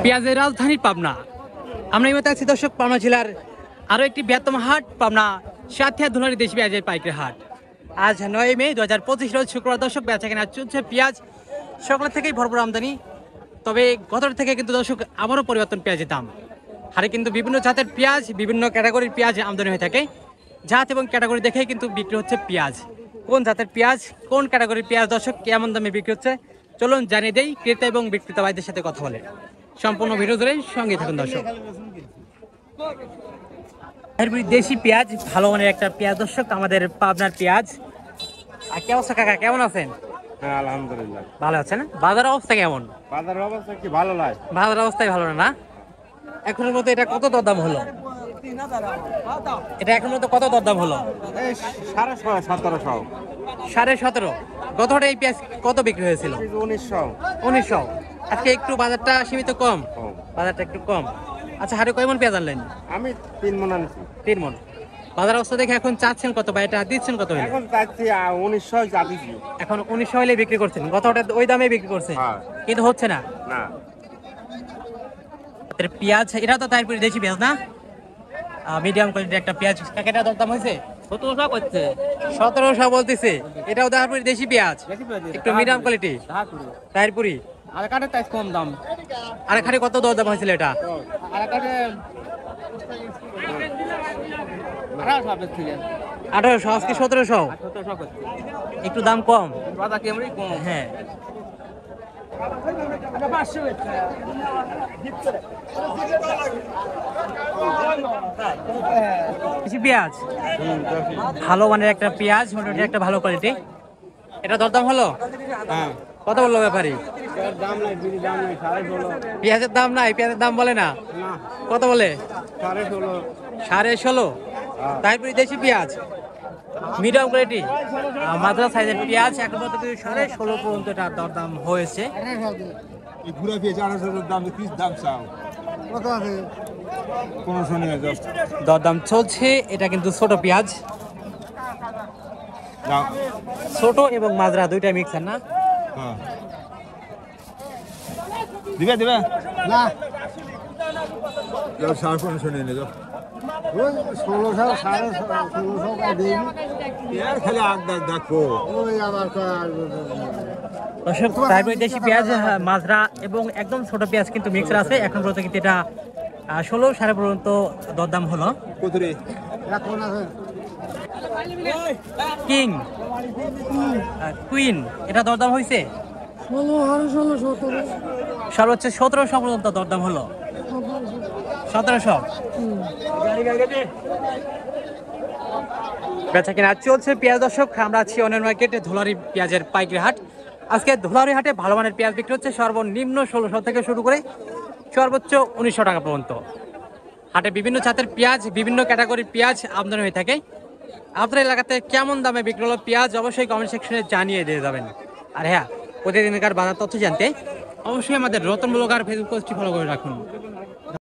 পেঁয়াজের রাজধানী পাবনা। আমরা এই মতো আছি দর্শক, পাবনা জেলার আরো একটি বৃহত্তম হাট, পাবনা সাথিয়া ধুলারি দেশি পেঁয়াজের পাইকারি হাট। আজ 9 মে 2025 রোজ শুক্রবার দর্শক, বেচা কেনা চলছে। পেঁয়াজ সকাল থেকেই ভরপুর আমদানি, তবে গত থেকে কিন্তু দর্শক আবারও পরিবর্তন পেঁয়াজের দাম। হারে কিন্তু বিভিন্ন জাতের পেঁয়াজ, বিভিন্ন ক্যাটাগরির পেঁয়াজ আমদানি হয়ে থাকে। জাত এবং ক্যাটাগরি দেখেই কিন্তু বিক্রি হচ্ছে পেঁয়াজ। কোন জাতের পেঁয়াজ, কোন ক্যাটাগরির পেঁয়াজ দর্শক কেমন দামে বিক্রি হচ্ছে চলুন জানিয়ে দেই। ক্রেতা এবং বিক্রেতা ভাইদের সাথে কথা বলে সম্পূর্ণ ভিডিও ধরে সঙ্গে থাকুন দর্শক। দেশি পেঁয়াজ, ভালো মানের একটা পেঁয়াজ দর্শক, আমাদের পাবনার পেঁয়াজ। আর কি অবস্থা কাকা, কেমন আছেন? হ্যাঁ আলহামদুলিল্লাহ ভালো আছেন। বাজারের অবস্থা কেমন? বাজারের অবস্থা কি ভালো লাগে? বাজারের অবস্থাই ভালো না। এখনের মতো এটা কত দরদাম হলো? এটা এখন মতো কত দরদাম হলো? এই 1750 17.5। গত হাটে এই পেঁয়াজ কত বিক্রি হয়েছিল? 1900। আজকে একটু বাজারটা সীমিত কম, বাজারটা একটু কম। আচ্ছা, হাটে কয় মন পেঁয়াজ আনলেন? আমি 3 মণ আনছি। 3 মন। বাজার অবস্থা দেখে এখন চাচ্ছেন কত বা এটা দিচ্ছেন কত হলে? এখন চাচ্ছি 1900 চাচ্ছি। এখন 1900 হলে বিক্রি করছেন। গত হাটে ওই দামে বিক্রি করছেন, কিন্তু হচ্ছে না। না পেঁয়াজ এটা তো তাই দেশি পেঁয়াজ না, মিডিয়াম কোয়ালিটির একটা পেঁয়াজ। কাকেটা দরদাম হয়েছে 1700 করছে, 1700 বলতেছে। এটাও তারপরে দেশি পেঁয়াজ, একটু মিডিয়াম কোয়ালিটি তাইরপুরি। আর কাটে তাই কম দাম। আর খালি কত দরদাম হয়েছিল এটা? আর কাটে 1800, আজকে 1700, একটু দাম কম। বাজার কেমনই কম। হ্যাঁ, পেঁয়াজ ভালো মানের একটা পেঁয়াজ, মোটামুটি একটা ভালো কোয়ালিটি। এটা দরদাম হলো? হ্যাঁ। কত বললো ব্যাপারী? দাম নাই, বিড়ি দাম নাই, 16.5। পেঁয়াজের দাম নাই, পেঁয়াজের দাম বলে না। না, কত বলে? 16.5। 16.5। তারপরে দেশি পেঁয়াজ মিডিয়াম কোয়ালিটি মাদ্রাস সাইজের পেঁয়াজ এখন পর্যন্ত 16.5 পর্যন্ত এটা দরদাম হয়েছে। এই ঘুরে পেঁয়াজ 1800 দাম, কি দাম চাও? কত আছে? 1500 নিয়ে যাও। দরদাম চলছে। এটা কিন্তু ছোট পেঁয়াজ, ছোট এবং মাজরা দুইটা মিক্সার না? হ্যাঁ, দিবে দিবে না, 1500 নিয়ে যাও। 1600 16.5 দেই খালি আগ ডাক ডাকো। ওই আবার তারপরে দেশি পেঁয়াজ, মাজরা এবং একদম ছোট পেঁয়াজ কিন্তু মিক্সার আছে। এখন পর্যন্ত কিন্তু এটা 16.5 পর্যন্ত দরদাম হলো। কুতরি রাখুন আছে। কিং কুইন এটা দরদাম হয়েছে 16 সর্বোচ্চ 1700 পর্যন্ত দরদাম হলো। 1700 বেচা কেনা চলছে পেঁয়াজ দর্শক। আমরা আছি অনিয়ন মার্কেটে, ধুলারি পেঁয়াজের পাইকারি হাট। আজকে ধুলারি হাটে ভালো মানের পেঁয়াজ বিক্রি হচ্ছে সর্বনিম্ন 1600 থেকে শুরু করে সর্বোচ্চ 1900 টাকা পর্যন্ত। হাটে বিভিন্ন জাতের পেঁয়াজ, বিভিন্ন ক্যাটাগরির পেঁয়াজ আমদানি হয়ে থাকে। আপনার এলাকাতে কেমন দামে বিক্রি হলো পেঁয়াজ অবশ্যই কমেন্ট সেকশনে জানিয়ে দিয়ে যাবেন। আর হ্যাঁ, প্রতিদিনকার বাজার তথ্য জানতে অবশ্যই আমাদের রতন ব্লগার ফেসবুক পেজটি ফলো করে রাখুন।